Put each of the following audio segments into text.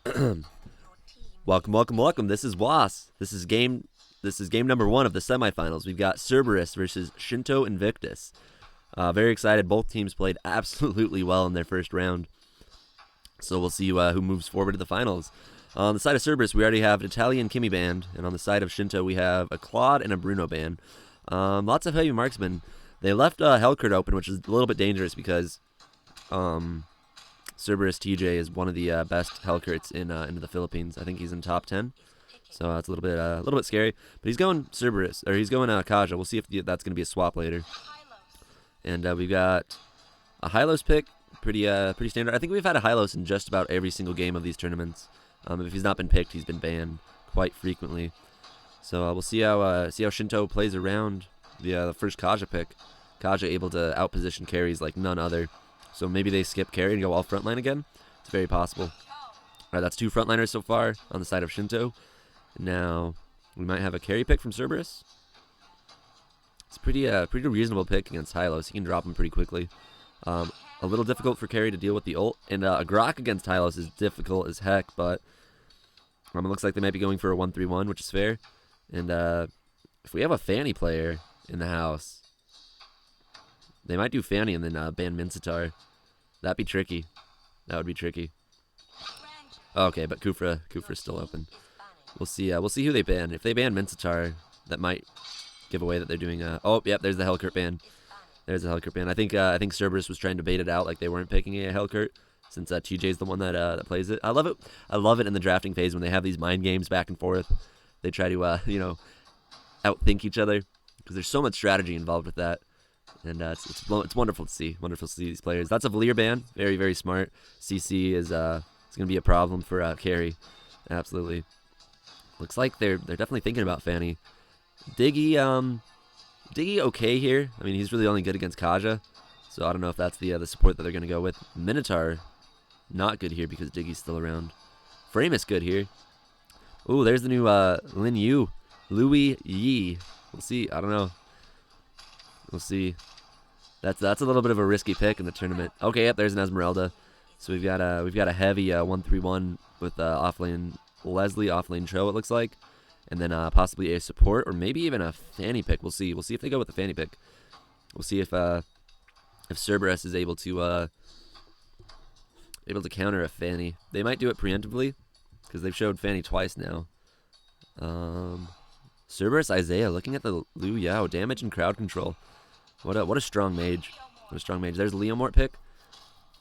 Welcome, welcome, welcome. This is Xwass. This is game number one of the semifinals. We've got Cerberus versus Shinto Invictus. Very excited. Both teams played absolutely well in their first round. So we'll see who moves forward to the finals. On the side of Cerberus, we already have an Italian Kimi band, and on the side of Shinto, we have a Claude and a Bruno band. Lots of heavy marksmen. They left Hellcurt open, which is a little bit dangerous because Cerberus TJ is one of the best Hellcurts into the Philippines. I think he's in top 10, so it's a little bit scary. But he's going Cerberus, or he's going Kaja. We'll see if that's going to be a swap later. And we've got a Hylos pick, pretty standard. I think we've had a Hylos in just about every single game of these tournaments. If he's not been picked, he's been banned quite frequently. So we'll see how Shinto plays around the first Kaja pick. Kaja able to outposition carries like none other. So maybe they skip carry and go all frontline again. It's very possible. All right, that's two frontliners so far on the side of Shinto. Now we might have a carry pick from Cerberus. It's a pretty reasonable pick against Hylos. He can drop him pretty quickly. A little difficult for carry to deal with the ult, and a Grok against Hylos is difficult as heck. But it looks like they might be going for a 1-3-1, which is fair. And if we have a Fanny player in the house, they might do Fanny and then ban Mincetar. That'd be tricky. That would be tricky. Okay, but Kufra's still open. We'll see who they ban. If they ban Mincetar, that might give away that they're doing oh, yep, there's the Hellcurt ban. There's the Hellcurt ban. I think Cerberus was trying to bait it out like they weren't picking a Hellcurt, since TJ's the one that plays it. I love it. I love it in the drafting phase when they have these mind games back and forth. They try to outthink each other, because there's so much strategy involved with that. And it's wonderful to see. Wonderful to see these players. That's a Valier ban. Very, very smart. CC is going to be a problem for carry. Absolutely. Looks like they're definitely thinking about Fanny. Diggy okay here. I mean, he's really only good against Kaja, so I don't know if that's the support that they're going to go with. Minotaur, not good here because Diggy's still around. Frame is good here. Ooh, there's the new Lin Yu. Louis Yi. We'll see. I don't know. We'll see. That's a little bit of a risky pick in the tournament. Okay, yep, there's an Esmeralda. So we've got a heavy 1-3-1 with offlane Leslie, offlane Cho, it looks like, and then possibly a support or maybe even a Fanny pick. We'll see. We'll see if they go with the Fanny pick. We'll see if Cerberus is able to counter a Fanny. They might do it preemptively because they've showed Fanny twice now. Cerberus Isaiah looking at the Liu Yao damage and crowd control. What a strong mage. What a strong mage. There's a Leomort pick.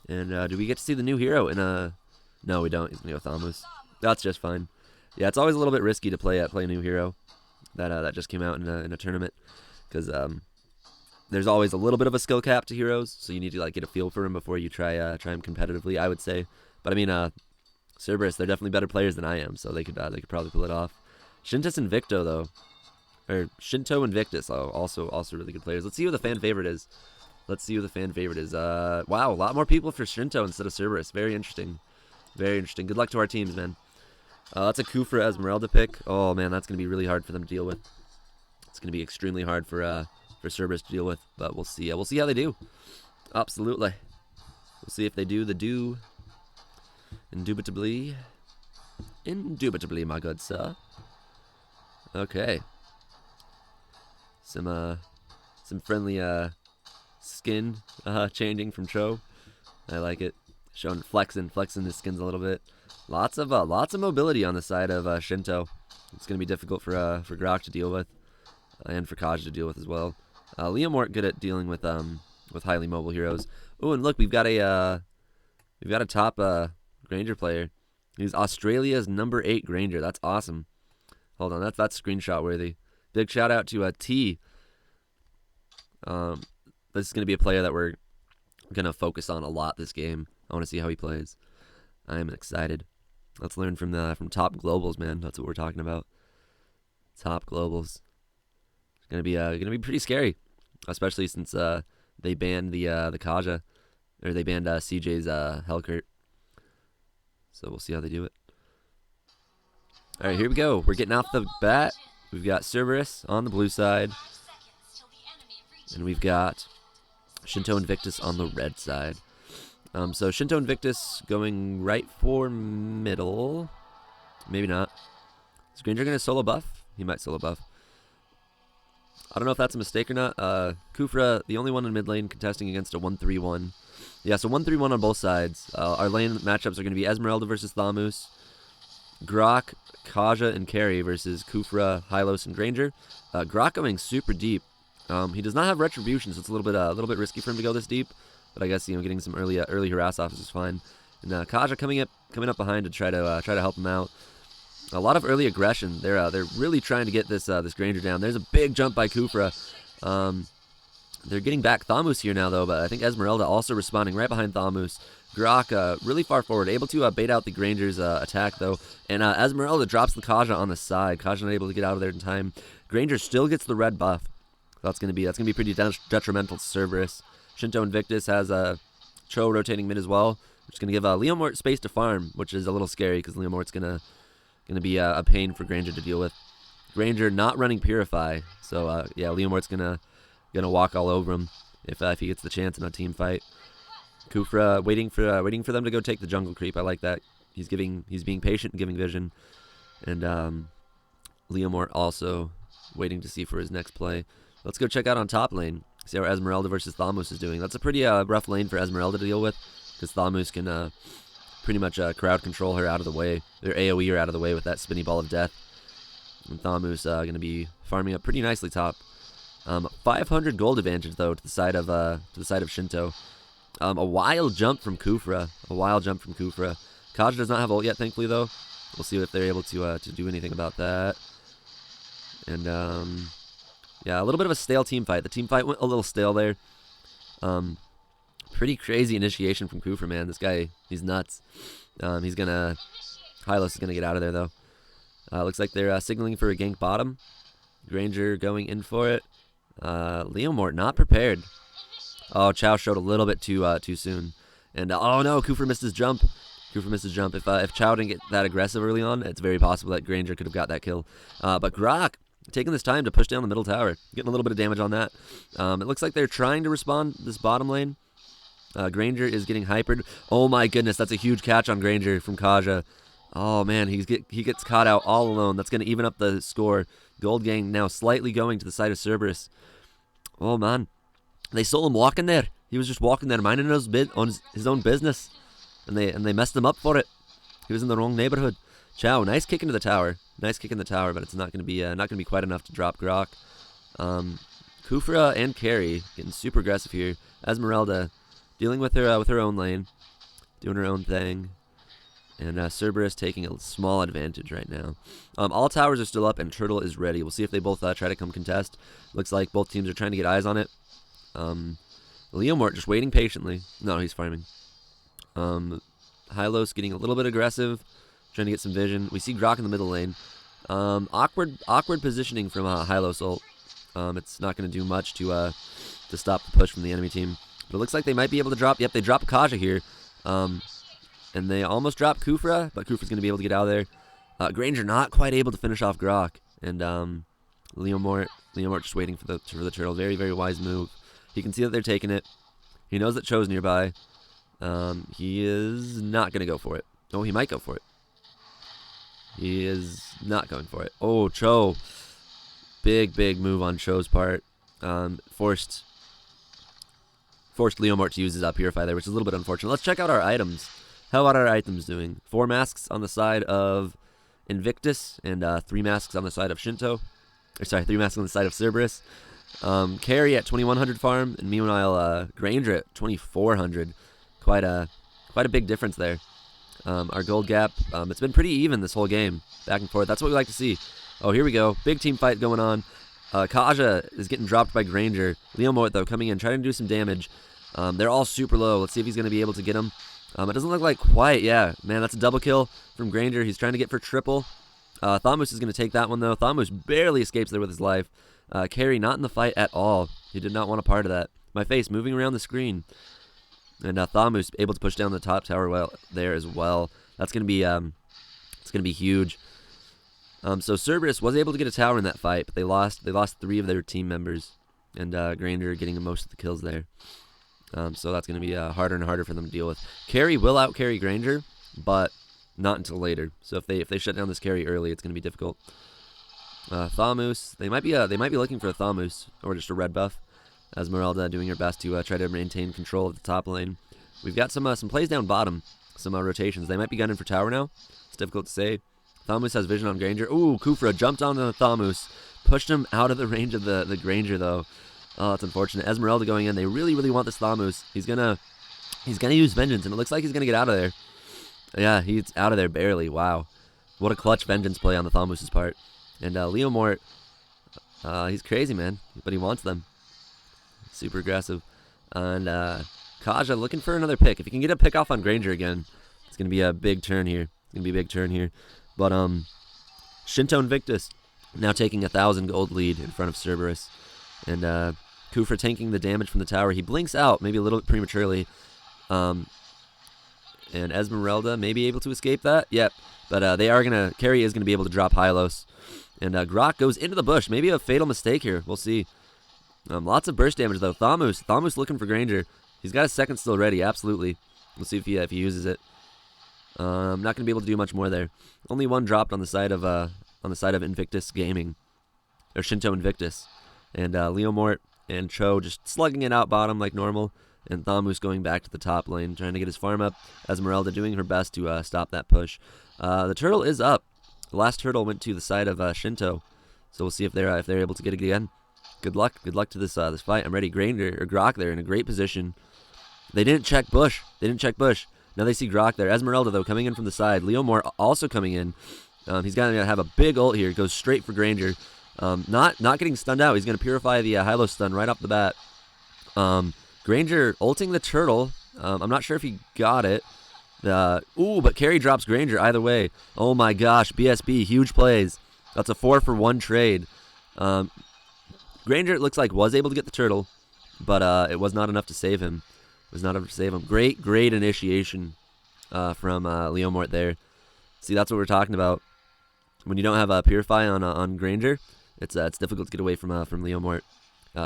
And do we get to see the new hero in a... No, we don't. He's going to go Thamus. That's just fine. Yeah, it's always a little bit risky to play a new hero that just came out in a tournament, because there's always a little bit of a skill cap to heroes, so you need to get a feel for him before you try him competitively, I would say. But I mean, Cerberus, they're definitely better players than I am, so they could probably pull it off. Shintus Invicto though, or Shinto Invictus, also really good players. Let's see who the fan favorite is. Wow, a lot more people for Shinto instead of Cerberus. Very interesting. Very interesting. Good luck to our teams, man. That's a Kufra Esmeralda pick. Oh man, that's gonna be really hard for them to deal with. It's gonna be extremely hard for Cerberus to deal with. But we'll see. We'll see how they do. Absolutely. We'll see if they do the do. Indubitably, my good sir. Okay. Some friendly skin changing from Cho. I like it. Showing flexing his skins a little bit. Lots of mobility on the side of Shinto. It's gonna be difficult for Grok to deal with, and for Kaj to deal with as well. Leomort good at dealing with highly mobile heroes. Oh, and look, we've got a top Granger player. He's Australia's number 8 Granger. That's awesome. Hold on, that's screenshot worthy. Big shout out to T. This is gonna be a player that we're gonna focus on a lot this game. I want to see how he plays. I am excited. Let's learn from top globals, man. That's what we're talking about. Top globals. It's gonna be pretty scary, especially since they banned the Kaja, or they banned CJ's Hellcurt. So we'll see how they do it. All right, here we go. We're getting off the bat. We've got Cerberus on the blue side, and we've got Shinto Invictus on the red side. So Shinto Invictus going right for middle. Maybe not. Is Granger going to solo buff? He might solo buff. I don't know if that's a mistake or not. Kufra, the only one in mid lane contesting against a 1-3-1. Yeah, so 1-3-1 on both sides. Our lane matchups are going to be Esmeralda versus Thamus, Grok, Kaja, and Carry versus Kufra, Hylos, and Granger. Grok going super deep. He does not have Retribution, so it's a little bit risky for him to go this deep. But I guess getting some early harass off is fine. And Kaja coming up behind to try to help him out. A lot of early aggression. They're really trying to get this Granger down. There's a big jump by Kufra. They're getting back Thamus here now, though, but I think Esmeralda also responding right behind Thamus. Grok really far forward, able to bait out the Granger's attack, though. And Esmeralda drops the Kaja on the side. Kaja not able to get out of there in time. Granger still gets the red buff. That's gonna be pretty detrimental to Cerberus. Shinto Invictus has Cho rotating mid as well, which is gonna give Leomort space to farm, which is a little scary because Leomort's gonna be a pain for Granger to deal with. Granger not running Purify, so yeah, Leomort's gonna walk all over him if he gets the chance in a team fight. Kufra waiting for them to go take the jungle creep. I like that. He's being patient and giving vision, and Leomort also waiting to see for his next play. Let's go check out on top lane. See how Esmeralda versus Thamus is doing. That's a pretty rough lane for Esmeralda to deal with, because Thamus can pretty much crowd control her out of the way. Their AoE her out of the way with that spinny ball of death. And Thamus going to be farming up pretty nicely top. 500 gold advantage though to the side of Shinto. A wild jump from Kufra. Kaja does not have ult yet, thankfully though. We'll see if they're able to do anything about that. And yeah, a little bit of a stale team fight. The team fight went a little stale there. Pretty crazy initiation from Kufra, man. This guy, he's nuts. Hylos is gonna get out of there though. Looks like they're signaling for a gank bottom. Granger going in for it. Leomort not prepared. Oh, Chow showed a little bit too soon. And oh no, Kufra missed his jump. If Chow didn't get that aggressive early on, it's very possible that Granger could have got that kill. But Grok taking this time to push down the middle tower, getting a little bit of damage on that. It looks like they're trying to respond this bottom lane. Granger is getting hypered. Oh my goodness, that's a huge catch on Granger from Kaja. Oh man, he gets caught out all alone. That's going to even up the score. Gold gang now slightly going to the side of Cerberus. Oh man, they saw him walking there. He was just walking there, minding his own business, and they messed him up for it. He was in the wrong neighborhood. Chow, nice kick into the tower. But it's not going to be quite enough to drop Grok. Kufra and Carry getting super aggressive here. Esmeralda dealing with her own lane, doing her own thing. And Cerberus taking a small advantage right now. All towers are still up, and Turtle is ready. We'll see if they both try to come contest. Looks like both teams are trying to get eyes on it. Leomort just waiting patiently. No, he's farming. Hylos getting a little bit aggressive, trying to get some vision. We see Grok in the middle lane. Awkward positioning from Hylos ult. It's not going to do much to stop the push from the enemy team. But it looks like they might be able to drop. Yep, they drop Kaja here. And they almost dropped Kufra, but Kufra's going to be able to get out of there. Granger not quite able to finish off Grok. And Leomort just waiting for the turtle. Very, very wise move. He can see that they're taking it. He knows that Cho's nearby. He is not going to go for it. Oh, he might go for it. He is not going for it. Oh, Cho. Big move on Cho's part. Forced Leomort to use his Purify there, which is a little bit unfortunate. Let's check out our items. How are our items doing? 4 masks on the side of Invictus, and 3 masks on the side of Shinto. 3 masks on the side of Cerberus. Carry at 2100 farm, and meanwhile Granger at 2400. Quite a big difference there. Our gold gap, it's been pretty even this whole game, back and forth. That's what we like to see. Oh, here we go. Big team fight going on. Kaja is getting dropped by Granger. Leomort, though, coming in, trying to do some damage. They're all super low. Let's see if he's going to be able to get him. It doesn't look like quite. Yeah, man, that's a double kill from Granger. He's trying to get for triple. Thamus is going to take that one, though. Thamus barely escapes there with his life. Carry not in the fight at all. He did not want a part of that. My face moving around the screen. And Thamus able to push down the top tower there as well. That's going to be it's going to be huge. So Cerberus was able to get a tower in that fight, but they lost 3 of their team members, and Granger getting most of the kills there. So that's going to be harder and harder for them to deal with. Carry will out-carry Granger, but not until later. So if they shut down this carry early, it's going to be difficult. Thamus, they might be looking for a Thamus or just a red buff. Esmeralda doing her best to try to maintain control of the top lane. We've got some plays down bottom, some rotations. They might be gunning for tower now. It's difficult to say. Thamus has vision on Granger. Ooh, Kufra jumped on the Thamus, pushed him out of the range of the Granger though. Oh, that's unfortunate. Esmeralda going in. They really want this Thamus. He's gonna use Vengeance, and it looks like he's gonna get out of there. Yeah, he's out of there barely. Wow, what a clutch Vengeance play on the Thamus' part. And Leo Mort, he's crazy, man, but he wants them. Super aggressive. And Kaja looking for another pick. If he can get a pick off on Granger again, it's gonna be a big turn here. But Shinto Invictus now taking 1,000 gold lead in front of Cerberus, and Kufra tanking the damage from the tower. He blinks out maybe a little bit prematurely. And Esmeralda may be able to escape that. Yep. But Carry is gonna be able to drop Hylos. And Grok goes into the bush. Maybe a fatal mistake here. We'll see. Lots of burst damage though. Thamus looking for Granger. He's got a second still ready. Absolutely. We'll see if he uses it. Not gonna be able to do much more there. Only one dropped on the side of Invictus Gaming, or Shinto Invictus, and Leo Mort and Cho just slugging it out bottom like normal. And Thamus going back to the top lane, trying to get his farm up. Esmeralda doing her best to stop that push. The turtle is up. The last turtle went to the side of Shinto, so we'll see if they're able to get it again. Good luck to this fight. I'm ready. Granger or Grok there in a great position. They didn't check bush. Now they see Grok there. Esmeralda though coming in from the side. Leo Moore also coming in. He's gonna have a big ult here. Goes straight for Granger. Not getting stunned out. He's gonna purify the Hylos stun right off the bat. Granger ulting the turtle. I'm not sure if he got it. But Carry drops Granger either way. Oh my gosh, BSB, huge plays. That's a 4-for-1 trade. Granger, it looks like, was able to get the turtle, but it was not enough to save him. Great initiation from Leo Mort there. See, that's what we're talking about. When you don't have a Purify on Granger, it's difficult to get away from Leo Mort.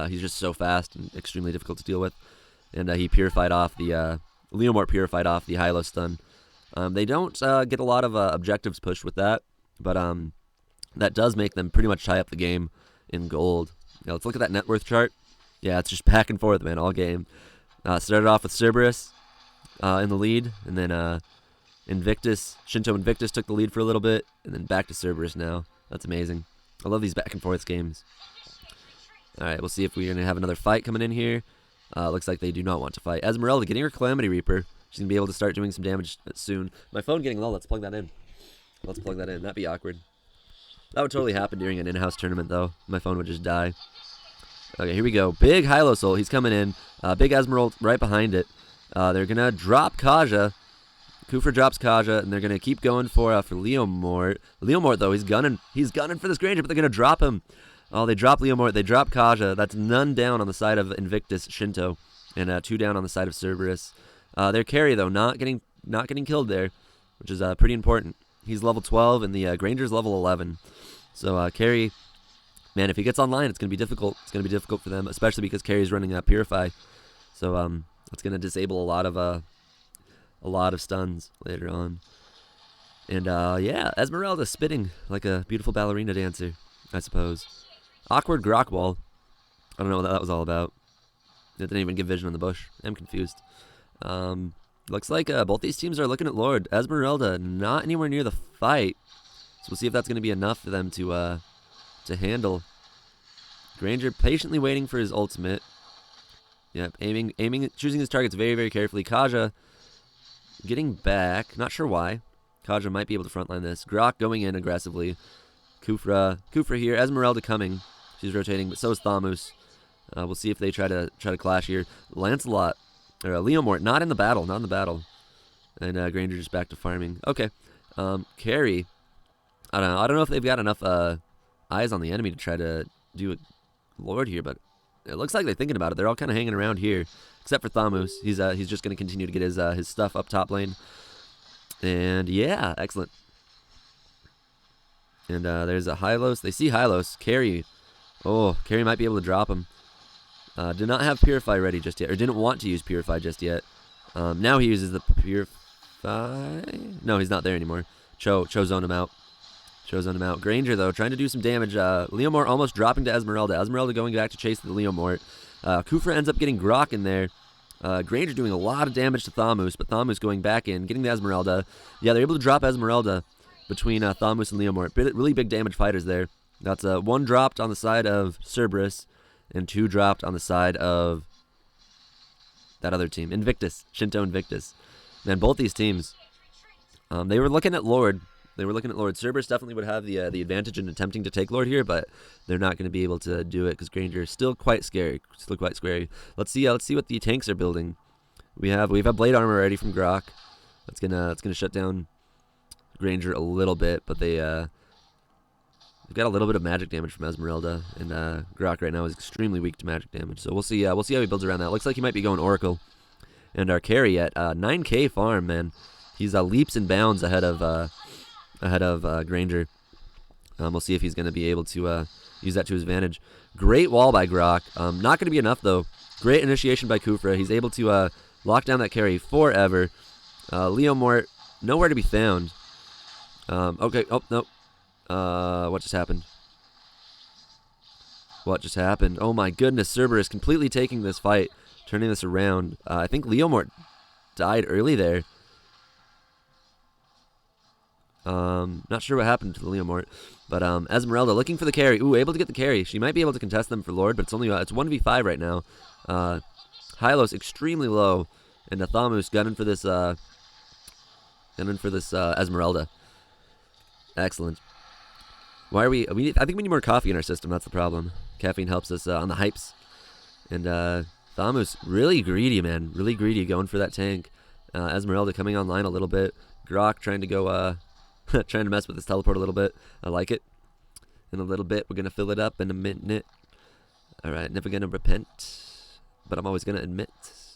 He's just so fast and extremely difficult to deal with. And he purified off the Leo Mort purified off the Hylos stun. They don't get a lot of objectives pushed with that, but that does make them pretty much tie up the game in gold. Now let's look at that net worth chart. Yeah, it's just back and forth, man, all game. Started off with Cerberus in the lead, and then Shinto Invictus took the lead for a little bit, and then back to Cerberus now. That's amazing. I love these back and forth games. All right, we'll see if we're going to have another fight coming in here. Looks like they do not want to fight. Esmeralda getting her Calamity Reaper. She's going to be able to start doing some damage soon. My phone getting low. Let's plug that in. That'd be awkward. That would totally happen during an in-house tournament, though. My phone would just die. Okay, here we go. Big Hylos ult. He's coming in. Big Esmeralda right behind it. They're going to drop Kaja. Kufra drops Kaja, and they're going to keep going for Leo Mort. Leo Mort, though, he's gunning for this Granger, but they're going to drop him. Oh, they drop Leo Mort. They drop Kaja. That's none down on the side of Invictus Shinto, and 2 down on the side of Cerberus. Their carry, though, not getting killed there, which is pretty important. He's level 12, and the Granger's level 11. So carry, man, if he gets online, it's going to be difficult. It's going to be difficult for them, especially because carry's running Purify. So it's going to disable a lot of stuns later on. And yeah, Esmeralda spitting like a beautiful ballerina dancer, I suppose. Awkward Grok wall. I don't know what that was all about. It didn't even give vision on the bush. I'm confused. Looks like both these teams are looking at Lord. Esmeralda not anywhere near the fight. So we'll see if that's going to be enough for them to handle. Granger patiently waiting for his ultimate. Yep, aiming, choosing his targets very, very carefully. Kaja getting back. Not sure why. Kaja might be able to frontline this. Grok going in aggressively. Kufra here. Esmeralda coming. She's rotating, but so is Thamus. We'll see if they try to clash here. Lancelot or Leo Mort not in the battle. And Granger just back to farming. Okay. Carry. I don't know if they've got enough eyes on the enemy to try to do a Lord here, but it looks like they're thinking about it. They're all kind of hanging around here, except for Thamus. He's just going to continue to get his stuff up top lane. And yeah, excellent. And there's a Hylos. They see Hylos. Carry. Oh, Carry might be able to drop him. Did not have Purify ready just yet, or didn't want to use Purify just yet. Now he uses the Purify. No, he's not there anymore. Cho zoned him out. Granger, though, trying to do some damage. Leomort almost dropping to Esmeralda. Esmeralda going back to chase the Leomort. Kufra ends up getting Grok in there. Granger doing a lot of damage to Thamus, but Thamus going back in, getting the Esmeralda. Yeah, they're able to drop Esmeralda between Thamus and Leomort. Really big damage fighters there. That's 1 dropped on the side of Cerberus, and 2 dropped on the side of that other team. Invictus. Shinto Invictus. Man, both these teams, they were looking at Lord. Cerberus definitely would have the advantage in attempting to take Lord here, but they're not going to be able to do it because Granger is still quite scary. Let's see what the tanks are building. We have blade armor ready from Grok. That's gonna shut down Granger a little bit, but they've got a little bit of magic damage from Esmeralda, and Grok right now is extremely weak to magic damage. So we'll see how he builds around that. Looks like he might be going Oracle, and our carry at 9K farm, man. He's leaps and bounds ahead of Granger. We'll see if he's going to be able to use that to his advantage. Great wall by Grok. Not going to be enough, though. Great initiation by Kufra. He's able to lock down that carry forever. Leomort, nowhere to be found. Okay. Oh, no. What just happened? Oh, my goodness. Cerberus completely taking this fight, turning this around. I think Leomort died early there. Not sure what happened to the Leomort, but Esmeralda looking for the carry. Ooh, able to get the carry. She might be able to contest them for Lord, but it's 1v5 right now. Hylos extremely low, and Thamus gunning for this Esmeralda. Excellent. Why are we? I think we need more coffee in our system. That's the problem. Caffeine helps us on the hypes, and Thamus really greedy, man. Really greedy, going for that tank. Esmeralda coming online a little bit. Grok trying to go. Trying to mess with this teleport a little bit. I like it. In a little bit, we're going to fill it up in a minute. Alright, never going to repent. But I'm always going to admit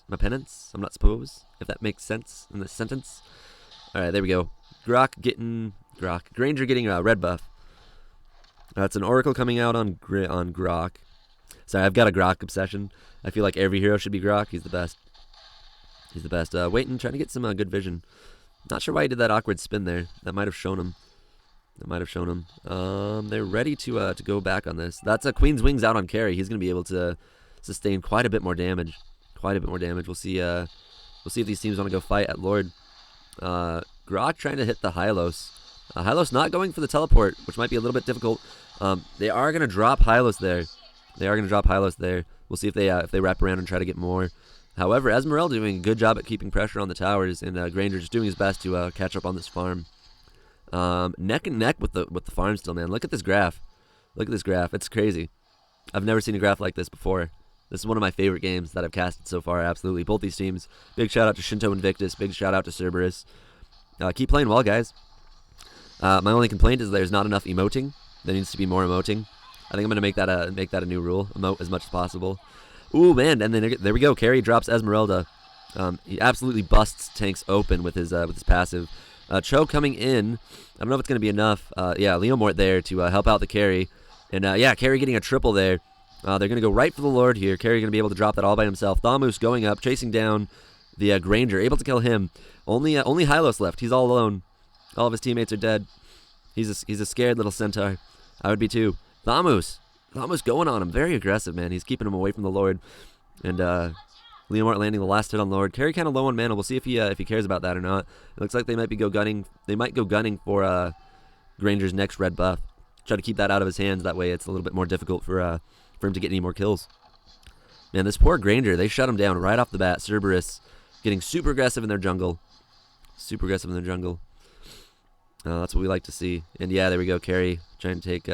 my penance. I'm not supposed, if that makes sense in this sentence. Alright, there we go. Granger getting a red buff. That's an Oracle coming out on Grok. Sorry, I've got a Grok obsession. I feel like every hero should be Grok. He's the best. Waiting, trying to get some good vision. Not sure why he did that awkward spin there. That might have shown him. They're ready to go back on this. That's a Queen's Wings out on carry. He's going to be able to sustain quite a bit more damage. We'll see if these teams want to go fight at Lord. Grok trying to hit the Hylos. Hylos not going for the teleport, which might be a little bit difficult. They are going to drop Hylos there. We'll see if they wrap around and try to get more. However, Esmeralda doing a good job at keeping pressure on the towers, and Granger just doing his best to catch up on this farm. Neck and neck with the farm still, man. Look at this graph. It's crazy. I've never seen a graph like this before. This is one of my favorite games that I've casted so far, absolutely. Both these teams. Big shout out to Shinto Invictus. Big shout out to Cerberus. Keep playing well, guys. My only complaint is there's not enough emoting. There needs to be more emoting. I think I'm going to make that a new rule. Emote as much as possible. Ooh, man, and then there we go. Carry drops Esmeralda. He absolutely busts tanks open with his passive. Cho coming in. I don't know if it's going to be enough. Yeah, Leomort there to help out the carry. And yeah, carry getting a triple there. They're going to go right for the Lord here. Carry going to be able to drop that all by himself. Thamus going up, chasing down the Granger. Able to kill him. Only Hylos left. He's all alone. All of his teammates are dead. He's a scared little centaur. I would be too. Thamus going on him. Very aggressive, man. He's keeping him away from the Lord. And Leomort landing the last hit on Lord. Carry kind of low on mana. We'll see if he cares about that or not. It looks like they might go gunning for Granger's next red buff. Try to keep that out of his hands. That way it's a little bit more difficult for him to get any more kills. Man, this poor Granger, they shut him down right off the bat. Cerberus getting super aggressive in their jungle. That's what we like to see. And yeah, there we go. Carry trying to take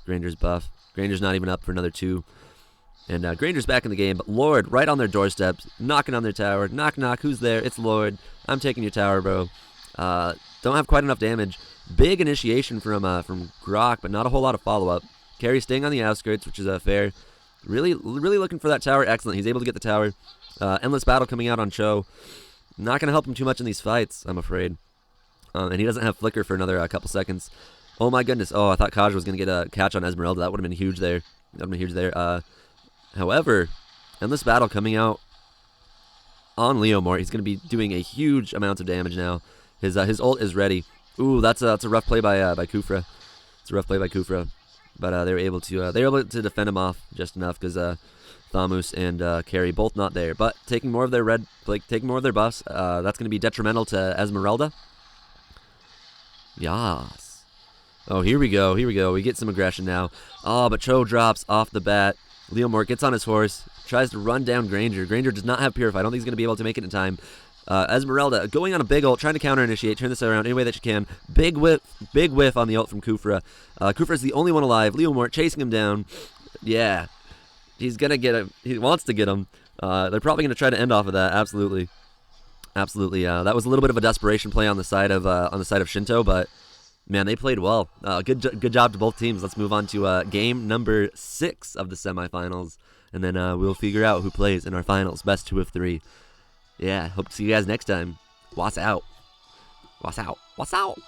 Granger's buff. Granger's not even up for another 2. And Granger's back in the game, but Lord right on their doorsteps, knocking on their tower. Knock, knock, who's there? It's Lord. I'm taking your tower, bro. Don't have quite enough damage. Big initiation from Grok, but not a whole lot of follow-up. Carry staying on the outskirts, which is fair. Really looking for that tower. Excellent. He's able to get the tower. Endless battle coming out on Cho. Not going to help him too much in these fights, I'm afraid. And he doesn't have flicker for another couple seconds. Oh my goodness. Oh, I thought Kaj was going to get a catch on Esmeralda. That would have been huge there. However, Endless Battle coming out on Leomort. He's going to be doing a huge amount of damage now. His ult is ready. Ooh, that's a rough play by Kufra. It's a rough play by Kufra, but they were able to defend him off just enough because Thamus and Carry both not there. But taking more of their taking more of their buffs. That's going to be detrimental to Esmeralda. Yas. Oh, here we go. Here we go. We get some aggression now. Oh, but Cho drops off the bat. Leomort gets on his horse, tries to run down Granger. Granger does not have Purify. I don't think he's going to be able to make it in time. Esmeralda going on a big ult, trying to counter-initiate, turn this around any way that she can. Big whiff on the ult from Kufra. Kufra's the only one alive. Leomort chasing him down. Yeah. He's going to get him. He wants to get him. They're probably going to try to end off of that. Absolutely. Absolutely. That was a little bit of a desperation play on the side of Shinto, but man, they played well. Good job to both teams. Let's move on to game number 6 of the semifinals, and then we'll figure out who plays in our finals. Best 2 of 3. Yeah, hope to see you guys next time. Xwass out. Xwass out. Xwass out.